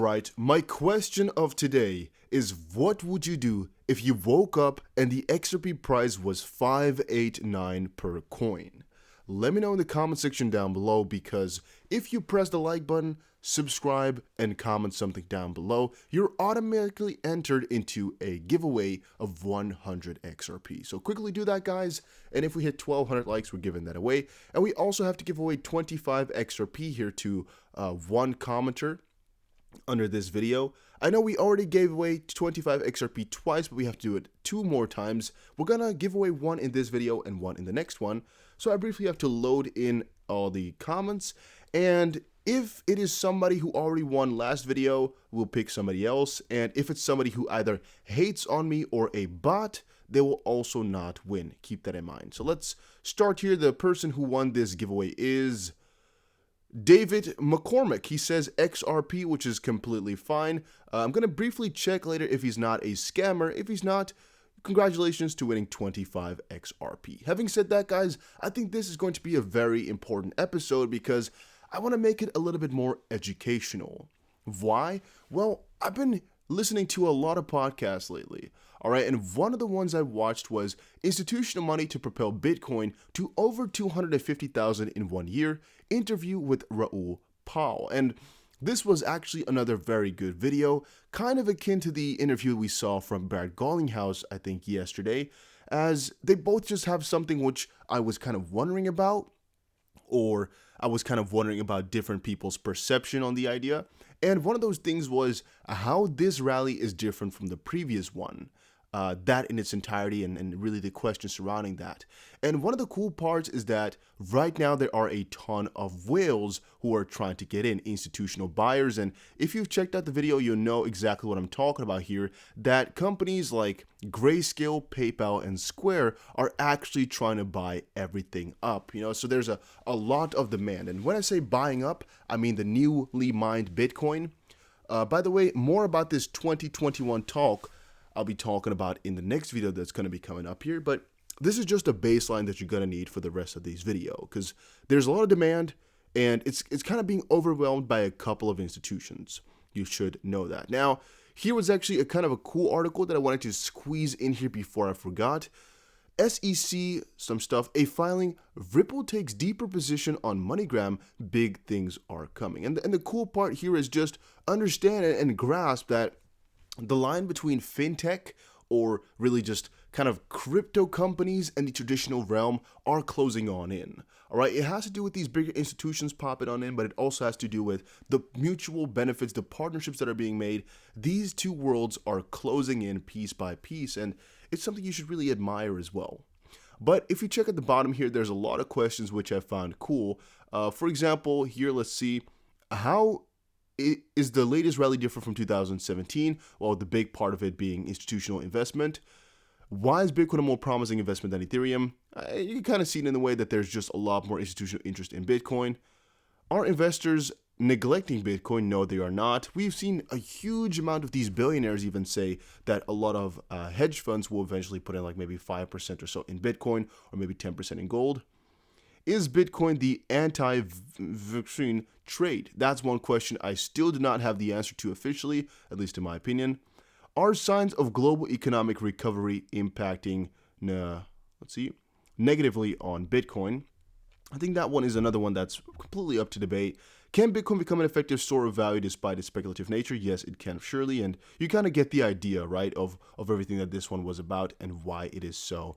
Alright, my question of today is what would you do if you woke up and the XRP price was 589 per coin? Let me know in the comment section down below, because if you press the like button, subscribe, and comment something down below, you're automatically entered into a giveaway of 100 XRP. So quickly do that, guys, and if we hit 1,200 likes, we're giving that away. And we also have to give away 25 XRP here to one commenter under this video. I know we already gave away 25 XRP twice, but we have to do it 2 more times. We're gonna give away one in this video and one in the next one. So I briefly have to load in all the comments, and if it is somebody who already won last video, we'll pick somebody else. And if it's somebody who either hates on me or a bot, they will also not win. Keep that in mind. So let's start here. The person who won this giveaway is David McCormick. He says XRP, which is completely fine. I'm going to briefly check later if he's not a scammer. If he's not, congratulations to winning 25 XRP. Having said that, guys, I think this is going to be a very important episode because I want to make it a little bit more educational. Why? Well, I've been listening to a lot of podcasts lately. All right, and one of the ones I watched was Institutional Money to Propel Bitcoin to Over 250,000 in 1 year, interview with Raoul Pal. And this was actually another very good video, kind of akin to the interview we saw from Brad Garlinghouse, I think, yesterday, as they both just have something which I was kind of wondering about, or I was kind of wondering about different people's perception on the idea. And one of those things was how this rally is different from the previous one. That in its entirety, and really the question surrounding that. And one of the cool parts is that right now there are a ton of whales who are trying to get in, institutional buyers. And if you've checked out the video, you'll know exactly what I'm talking about here, that companies like Grayscale, PayPal, and Square are actually trying to buy everything up. So there's a lot of demand. And when I say buying up, I mean the newly mined Bitcoin. By the way, more about this 2021 talk I'll be talking about in the next video that's going to be coming up here, but this is just a baseline that you're going to need for the rest of these videos, because there's a lot of demand and it's kind of being overwhelmed by a couple of institutions. You should know that. Now, here was actually a kind of a cool article that I wanted to squeeze in here before I forgot. SEC, some stuff, a filing, Ripple takes deeper position on MoneyGram, big things are coming. And the cool part here is just understand and grasp that the line between fintech, or really just kind of crypto companies, and the traditional realm are closing on in. All right, it has to do with these bigger institutions popping on in, but it also has to do with the mutual benefits, the partnerships that are being made. These two worlds are closing in piece by piece, and it's something you should really admire as well. But if you check at the bottom here, there's a lot of questions which I found cool. For example, here, let's see, how is the latest rally different from 2017? Well, the big part of it being institutional investment. Why is Bitcoin a more promising investment than Ethereum? You can kind of see it in the way that there's just a lot more institutional interest in Bitcoin. Are investors neglecting Bitcoin? No, they are not. We've seen a huge amount of these billionaires even say that a lot of hedge funds will eventually put in like maybe 5% or so in Bitcoin, or maybe 10% in gold. Is Bitcoin the anti-vaccine trade? That's one question I still do not have the answer to officially, at least in my opinion. Are signs of global economic recovery impacting, negatively on Bitcoin? I think that one is another one that's completely up to debate. Can Bitcoin become an effective store of value despite its speculative nature? Yes, it can, surely. And you kind of get the idea, right, of everything that this one was about and why it is so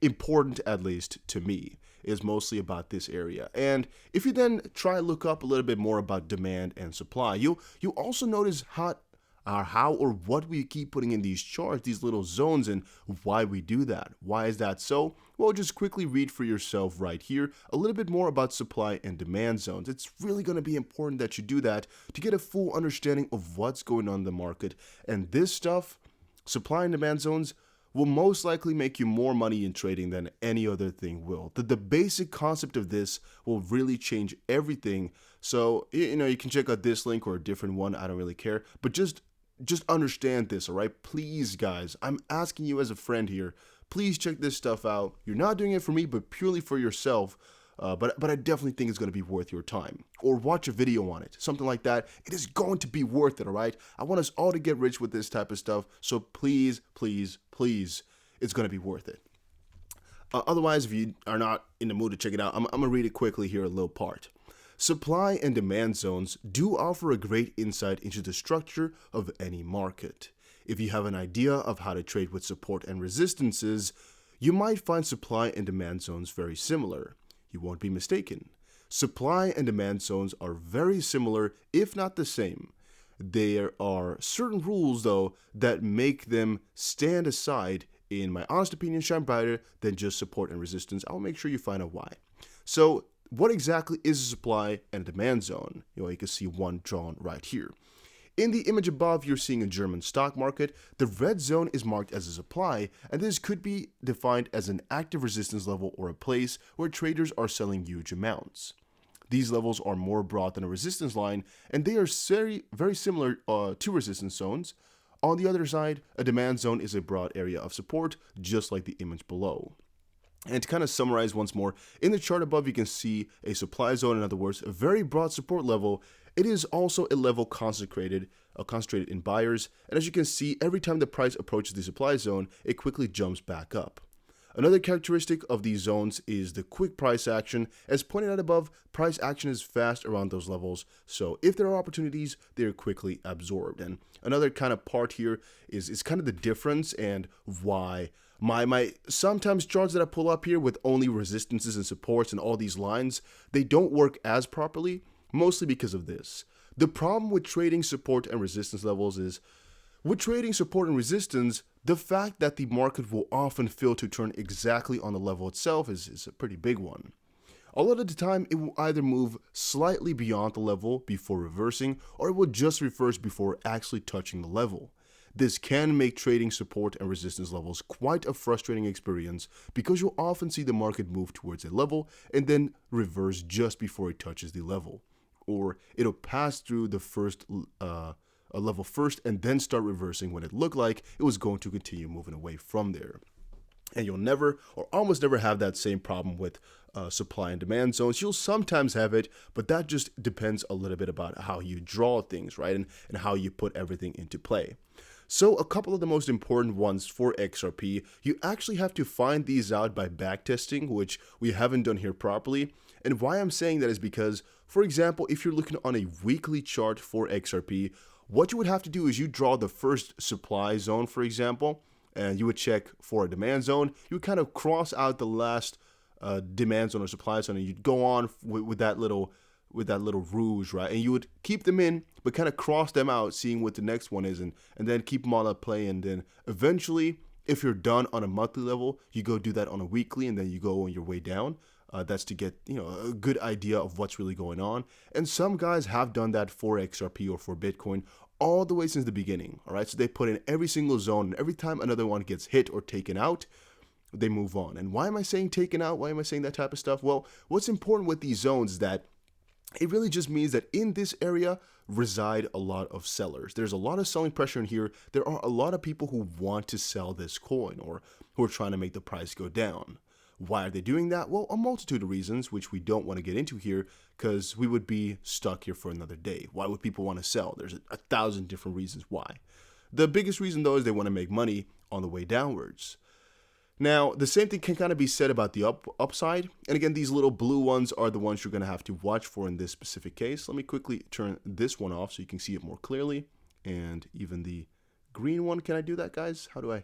important, at least to me, is mostly about this area. And if you then try to look up a little bit more about demand and supply, you also notice how or what we keep putting in these charts, these little zones, and why we do that. Why is that so? Well, just quickly read for yourself right here a little bit more about supply and demand zones. It's really going to be important that you do that to get a full understanding of what's going on in the market. And this stuff, supply and demand zones, will most likely make you more money in trading than any other thing will. The basic concept of this will really change everything. So, you can check out this link or a different one. I don't really care. But just understand this, all right? Please, guys, I'm asking you as a friend here, please check this stuff out. You're not doing it for me, but purely for yourself. but I definitely think it's going to be worth your time. Or watch a video on it, something like that. It is going to be worth it, all right? I want us all to get rich with this type of stuff, so please, please, please, it's going to be worth it. Otherwise, if you are not in the mood to check it out, I'm going to read it quickly here, a little part. Supply and demand zones do offer a great insight into the structure of any market. If you have an idea of how to trade with support and resistances, you might find supply and demand zones very similar. You won't be mistaken. Supply and demand zones are very similar, if not the same. There are certain rules, though, that make them stand aside, in my honest opinion, shine brighter than just support and resistance. I'll make sure you find out why. So, what exactly is a supply and a demand zone? You can see one drawn right here. In the image above, you're seeing a German stock market. The red zone is marked as a supply, and this could be defined as an active resistance level or a place where traders are selling huge amounts. These levels are more broad than a resistance line, and they are very similar to resistance zones. On the other side, a demand zone is a broad area of support, just like the image below. And to kind of summarize once more, in the chart above, you can see a supply zone, in other words, a very broad support level. It is also a level concentrated in buyers, and as you can see, every time the price approaches the supply zone, it quickly jumps back up. Another characteristic of these zones is the quick price action. As pointed out above, price action is fast around those levels, so if there are opportunities, they are quickly absorbed. And another kind of part here is kind of the difference and why my sometimes charts that I pull up here with only resistances and supports and all these lines, they don't work as properly, mostly because of this. The problem with trading support and resistance levels is, with trading support and resistance, the fact that the market will often fail to turn exactly on the level itself is a pretty big one. A lot of the time, it will either move slightly beyond the level before reversing, or it will just reverse before actually touching the level. This can make trading support and resistance levels quite a frustrating experience because you'll often see the market move towards a level and then reverse just before it touches the level. Or it'll pass through the a level first and then start reversing when it looked like it was going to continue moving away from there. And you'll never or almost never have that same problem with supply and demand zones. You'll sometimes have it, but that just depends a little bit about how you draw things, right? And how you put everything into play. So a couple of the most important ones for XRP, you actually have to find these out by backtesting, which we haven't done here properly. And why I'm saying that is because, for example, if you're looking on a weekly chart for XRP, what you would have to do is you draw the first supply zone, for example, and you would check for a demand zone. You would kind of cross out the last demand zone or supply zone, and you'd go on with that little rouge, right? And you would keep them in, but kind of cross them out, seeing what the next one is, and then keep them all at play. And then eventually, if you're done on a monthly level, you go do that on a weekly, and then you go on your way down. That's to get a good idea of what's really going on. And some guys have done that for XRP or for Bitcoin all the way since the beginning. All right, so they put in every single zone, and every time another one gets hit or taken out, they move on. And why am I saying taken out? Why am I saying that type of stuff? Well, what's important with these zones is that it really just means that in this area reside a lot of sellers. There's a lot of selling pressure in here. There are a lot of people who want to sell this coin or who are trying to make the price go down. Why are they doing that? Well, a multitude of reasons, which we don't want to get into here because we would be stuck here for another day. Why would people want to sell? There's a thousand different reasons why. The biggest reason, though, is they want to make money on the way downwards. Now, the same thing can kind of be said about the upside. And again, these little blue ones are the ones you're going to have to watch for in this specific case. Let me quickly turn this one off so you can see it more clearly. And even the green one. Can I do that, guys? How do I?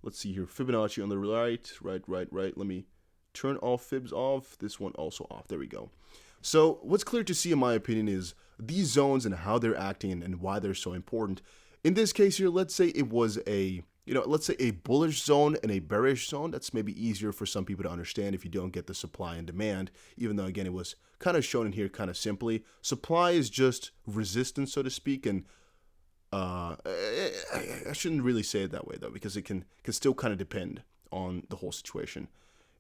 Let's see here. Fibonacci on the right. Let me turn all fibs off. This one also off. There we go. So what's clear to see, in my opinion, is these zones and how they're acting and why they're so important. In this case here, let's say it was a bullish zone and a bearish zone. That's maybe easier for some people to understand if you don't get the supply and demand, even though, again, it was kind of shown in here kind of simply. Supply is just resistance, so to speak, and I shouldn't really say it that way, though, because it can still kind of depend on the whole situation.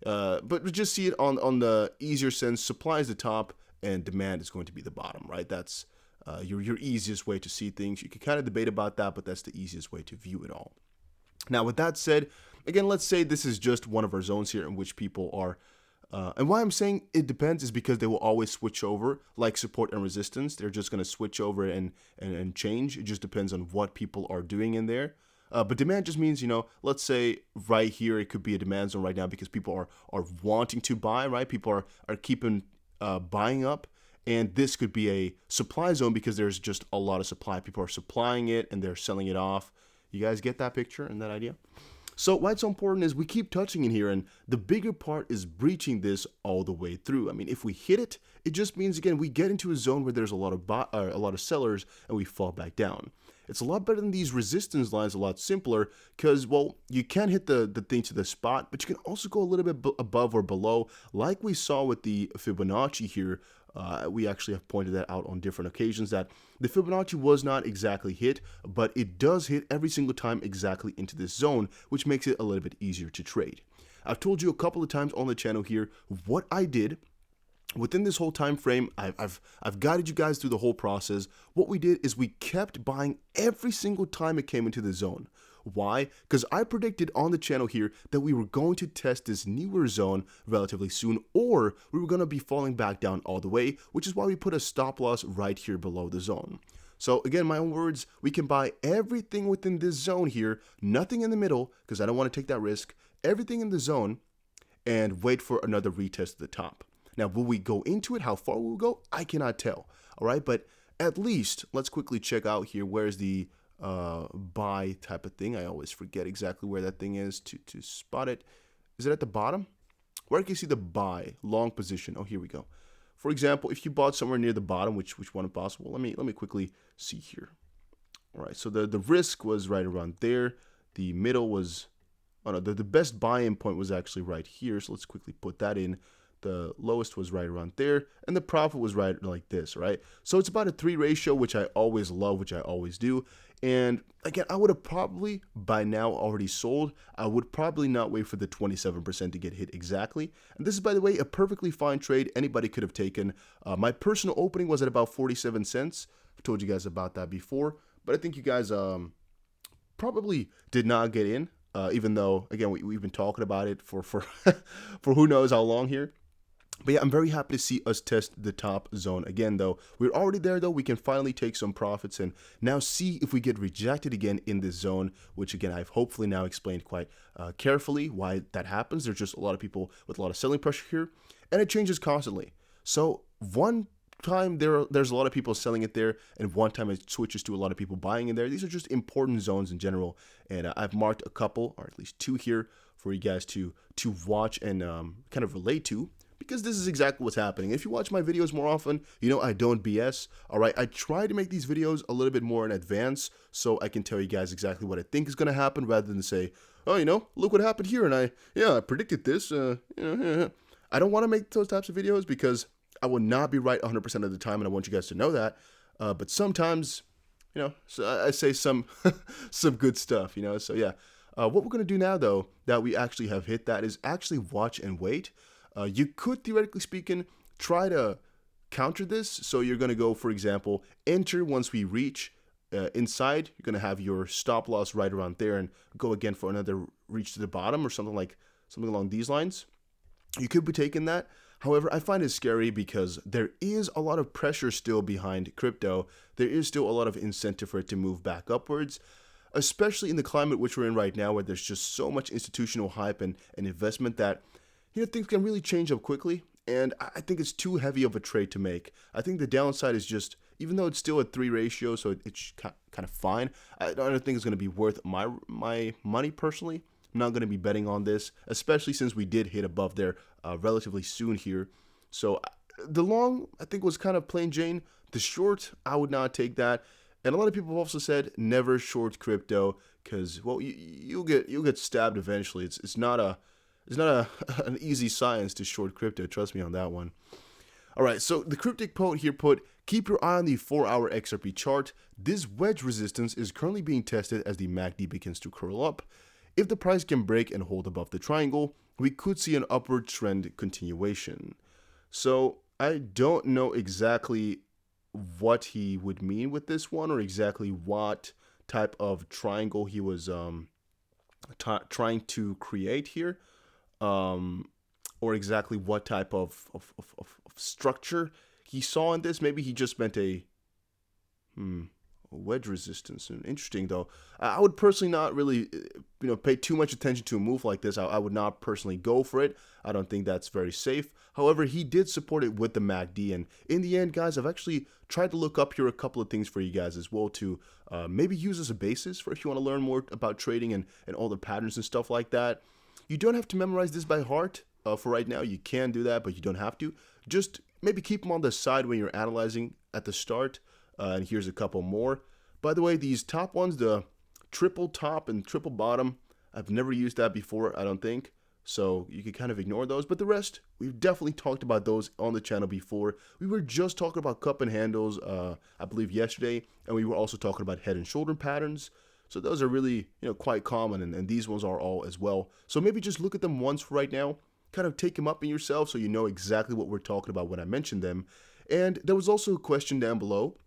But we just see it on the easier sense. Supply is the top and demand is going to be the bottom, right? That's your easiest way to see things. You can kind of debate about that, but that's the easiest way to view it all. Now, with that said, again, let's say this is just one of our zones here in which people are. And why I'm saying it depends is because they will always switch over, like support and resistance. They're just going to switch over and change. It just depends on what people are doing in there. But demand just means, let's say right here, it could be a demand zone right now because people are wanting to buy, right? People are keeping buying up. And this could be a supply zone because there's just a lot of supply. People are supplying it and they're selling it off. You guys get that picture and that idea? So why it's so important is we keep touching in here, and the bigger part is breaching this all the way through. I mean, if we hit it, it just means, again, we get into a zone where there's a lot of sellers and we fall back down. It's a lot better than these resistance lines, a lot simpler, because, well, you can hit the thing to the spot, but you can also go a little bit above or below, like we saw with the Fibonacci here. We actually have pointed that out on different occasions that the Fibonacci was not exactly hit, but it does hit every single time exactly into this zone, which makes it a little bit easier to trade. I've told you a couple of times on the channel here what I did within this whole time frame. I've guided you guys through the whole process. What we did is we kept buying every single time it came into the zone. Why? Because I predicted on the channel here that we were going to test this newer zone relatively soon, or we were going to be falling back down all the way, which is why we put a stop loss right here below the zone. So again, my own words, we can buy everything within this zone here, nothing in the middle, because I don't want to take that risk, everything in the zone, and wait for another retest at the top. Now, will we go into it? How far will we go? I cannot tell. All right, but at least let's quickly check out here. Where's the buy type of thing? I always forget exactly where that thing is to spot it. Is it at the bottom? Where can you see the buy long position? Oh, here we go. For example, if you bought somewhere near the bottom, which one is possible? Let me quickly see here. All right, so the risk was right around there. The middle was, oh no, the best buy-in point was actually right here. So let's quickly put that in. The lowest was right around there, and the profit was right like this, right? So it's about a 3 ratio, which I always love, which I always do. And again, I would have probably by now already sold. I would probably not wait for the 27% to get hit exactly. And this is, by the way, a perfectly fine trade anybody could have taken. My personal opening was at about 47 cents. I've told you guys about that before, but I think you guys probably did not get in, even though, again, we've been talking about it for for who knows how long here. But yeah, I'm very happy to see us test the top zone again, though. We're already there, though. We can finally take some profits and now see if we get rejected again in this zone, which, again, I've hopefully now explained quite carefully why that happens. There's just a lot of people with a lot of selling pressure here, and it changes constantly. So one time there's a lot of people selling it there, and one time it switches to a lot of people buying in there. These are just important zones in general, and I've marked a couple, or at least 2 here, for you guys to watch and kind of relate to, because this is exactly what's happening. If you watch my videos more often, you know I don't BS, all right? I try to make these videos a little bit more in advance so I can tell you guys exactly what I think is going to happen rather than say, oh, look what happened here, and I predicted this. I don't want to make those types of videos because I will not be right 100% of the time, and I want you guys to know that. But sometimes, so I say some some good stuff, So yeah, what we're going to do now, though, that we actually have hit that is actually watch and wait. You could, theoretically speaking, try to counter this. So you're going to go, for example, enter once we reach inside. You're going to have your stop loss right around there and go again for another reach to the bottom or something along these lines. You could be taking that. However, I find it scary because there is a lot of pressure still behind crypto. There is still a lot of incentive for it to move back upwards, especially in the climate which we're in right now, where there's just so much institutional hype and investment that things can really change up quickly, and I think it's too heavy of a trade to make. I think the downside is just, even though it's still a 3 ratio, so it's kind of fine, I don't think it's going to be worth my money personally. I'm not going to be betting on this, especially since we did hit above there relatively soon here. So the long, I think, was kind of plain Jane. The short, I would not take that. And a lot of people have also said never short crypto because, well, you'll get stabbed eventually. It's not an easy science to short crypto. Trust me on that one. All right, so the cryptic quote here put, keep your eye on the 4-hour XRP chart. This wedge resistance is currently being tested as the MACD begins to curl up. If the price can break and hold above the triangle, we could see an upward trend continuation. So I don't know exactly what he would mean with this one, or exactly what type of triangle he was trying to create here, um, or exactly what type of structure he saw in this. Maybe he just meant a wedge resistance. Interesting though. I would personally not really, pay too much attention to a move like this. I would not personally go for it. I don't think that's very safe. However, he did support it with the MACD, and in the end, guys, I've actually tried to look up here a couple of things for you guys as well to maybe use as a basis for if you want to learn more about trading and all the patterns and stuff like that. You don't have to memorize this by heart for right now. You can do that, but you don't have to. Just maybe keep them on the side when you're analyzing at the start. And here's a couple more. By the way, these top ones, the triple top and triple bottom, I've never used that before, I don't think. So you can kind of ignore those. But the rest, we've definitely talked about those on the channel before. We were just talking about cup and handles, I believe, yesterday. And we were also talking about head and shoulder patterns. So those are really, quite common. And these ones are all as well. So maybe just look at them once for right now. Kind of take them up in yourself so you know exactly what we're talking about when I mention them. And there was also a question down below.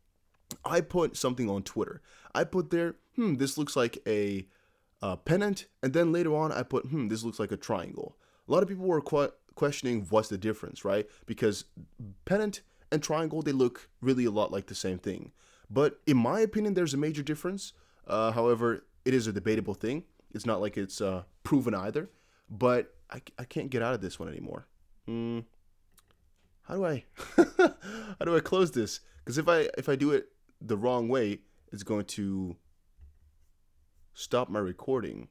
I put something on Twitter. I put there, this looks like a pennant, and then later on I put, this looks like a triangle. A lot of people were questioning what's the difference, right? Because pennant and triangle, they look really a lot like the same thing. But in my opinion, there's a major difference. However, it is a debatable thing. It's not like it's proven either. But I can't get out of this one anymore. How do I how do I close this? Because if I do it the wrong way, it's going to stop my recording.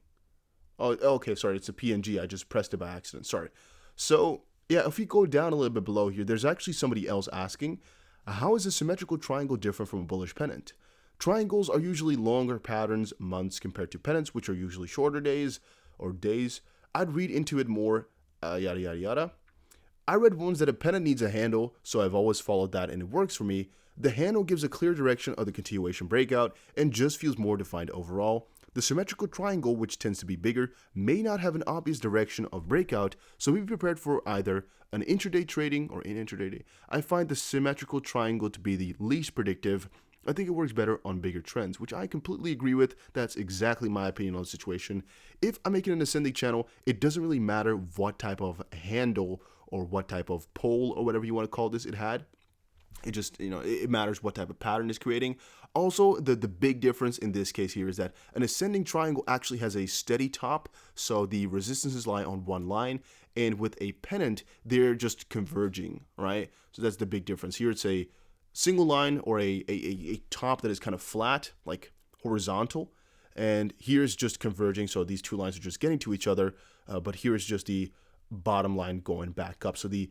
Oh, okay, sorry, it's a PNG. I just pressed it by accident. Sorry. So, yeah, if we go down a little bit below here, there's actually somebody else asking, how is a symmetrical triangle different from a bullish pennant? Triangles are usually longer patterns, months, compared to pennants, which are usually shorter days or days. I'd read into it more, yada, yada, yada. I read ones that a pennant needs a handle, so I've always followed that and it works for me. The handle gives a clear direction of the continuation breakout and just feels more defined overall. The symmetrical triangle, which tends to be bigger, may not have an obvious direction of breakout, so be prepared for either an intraday trading or in intraday. I find the symmetrical triangle to be the least predictive. I think it works better on bigger trends, which I completely agree with. That's exactly my opinion on the situation. If I'm making an ascending channel, it doesn't really matter what type of handle or what type of pole or whatever you want to call this it had. It just, it matters what type of pattern it's creating. Also, the big difference in this case here is that an ascending triangle actually has a steady top, so the resistances lie on one line, and with a pennant, they're just converging, right? So that's the big difference. Here it's a single line or a top that is kind of flat, like horizontal, and here's just converging, so these two lines are just getting to each other, but here is just the bottom line going back up, so the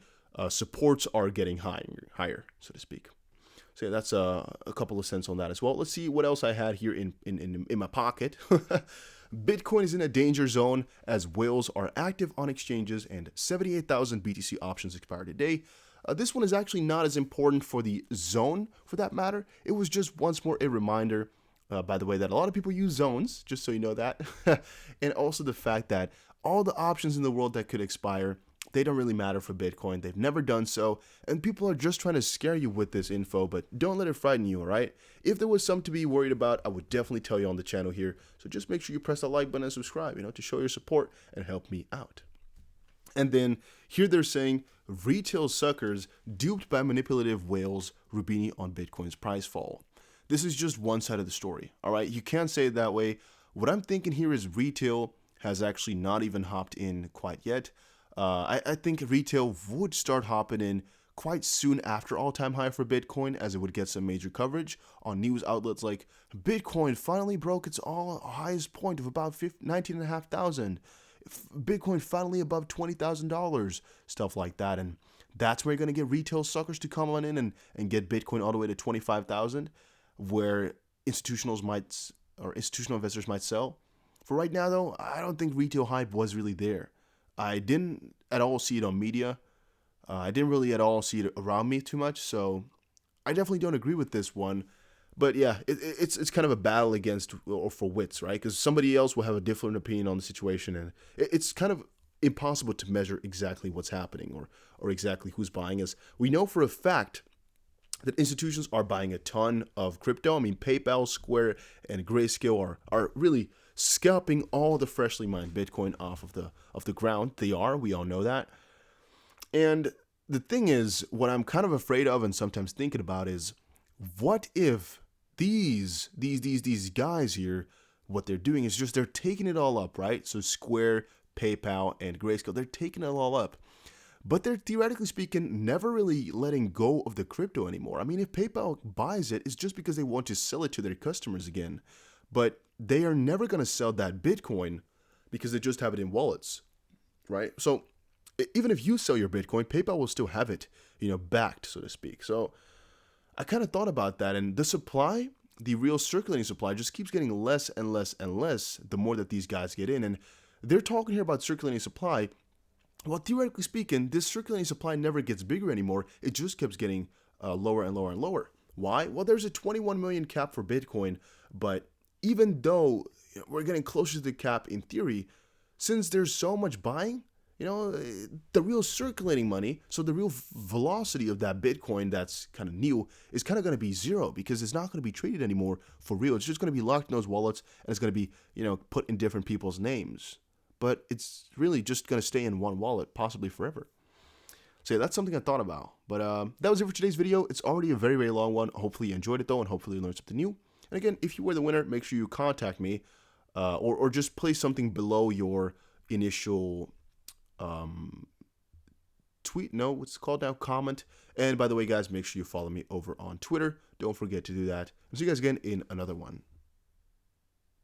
supports are getting higher, so to speak. So yeah, that's a couple of cents on that as well. Let's see what else I had here in my pocket. Bitcoin is in a danger zone as whales are active on exchanges and 78,000 BTC options expire today. This one is actually not as important for the zone, for that matter. It was just once more a reminder, by the way, that a lot of people use zones, just so you know that. And also the fact that all the options in the world that could expire, they don't really matter for Bitcoin. They've never done so, and people are just trying to scare you with this info, but don't let it frighten you, all right? If there was something to be worried about, I would definitely tell you on the channel here, so just make sure you press that like button and subscribe, to show your support and help me out. And then here they're saying, retail suckers duped by manipulative whales, Rubini on Bitcoin's price fall. This is just one side of the story, all right? You can't say it that way. What I'm thinking here is retail has actually not even hopped in quite yet. I think retail would start hopping in quite soon after all-time high for Bitcoin, as it would get some major coverage on news outlets like Bitcoin finally broke its highest point of about 19,500. Bitcoin finally above $20,000, stuff like that. And that's where you're going to get retail suckers to come on in and get Bitcoin all the way to 25,000, where institutional investors might sell. For right now, though, I don't think retail hype was really there. I didn't at all see it on media. I didn't really at all see it around me too much, so I definitely don't agree with this one. But yeah, it's kind of a battle against or for wits, right? Because somebody else will have a different opinion on the situation, and it's kind of impossible to measure exactly what's happening or exactly who's buying. As we know for a fact that institutions are buying a ton of crypto. I mean, PayPal, Square, and Grayscale are really scalping all the freshly mined Bitcoin off of the ground. They are, we all know that. And the thing is, what I'm kind of afraid of and sometimes thinking about is, what if these guys here, what they're doing is just they're taking it all up, right? So Square, PayPal, and Grayscale, they're taking it all up. But they're, theoretically speaking, never really letting go of the crypto anymore. I mean, if PayPal buys it, it's just because they want to sell it to their customers again. But they are never going to sell that Bitcoin because they just have it in wallets, right? So even if you sell your Bitcoin, PayPal will still have it, backed, so to speak. So I kind of thought about that, and the supply, the real circulating supply, just keeps getting less and less and less the more that these guys get in. And they're talking here about circulating supply. Well, theoretically speaking, this circulating supply never gets bigger anymore. It just keeps getting lower and lower and lower. Why? Well, there's a 21 million cap for Bitcoin, but even though we're getting closer to the cap in theory, since there's so much buying, the real circulating money, so the real velocity of that Bitcoin that's kind of new is kind of going to be zero, because it's not going to be traded anymore for real. It's just going to be locked in those wallets, and it's going to be, put in different people's names. But it's really just going to stay in one wallet, possibly forever. So yeah, that's something I thought about. But that was it for today's video. It's already a very, very long one. Hopefully you enjoyed it though, and hopefully you learned something new. And again, if you were the winner, make sure you contact me, or just place something below your initial tweet. No, what's it called now? Comment. And by the way, guys, make sure you follow me over on Twitter. Don't forget to do that. I'll see you guys again in another one.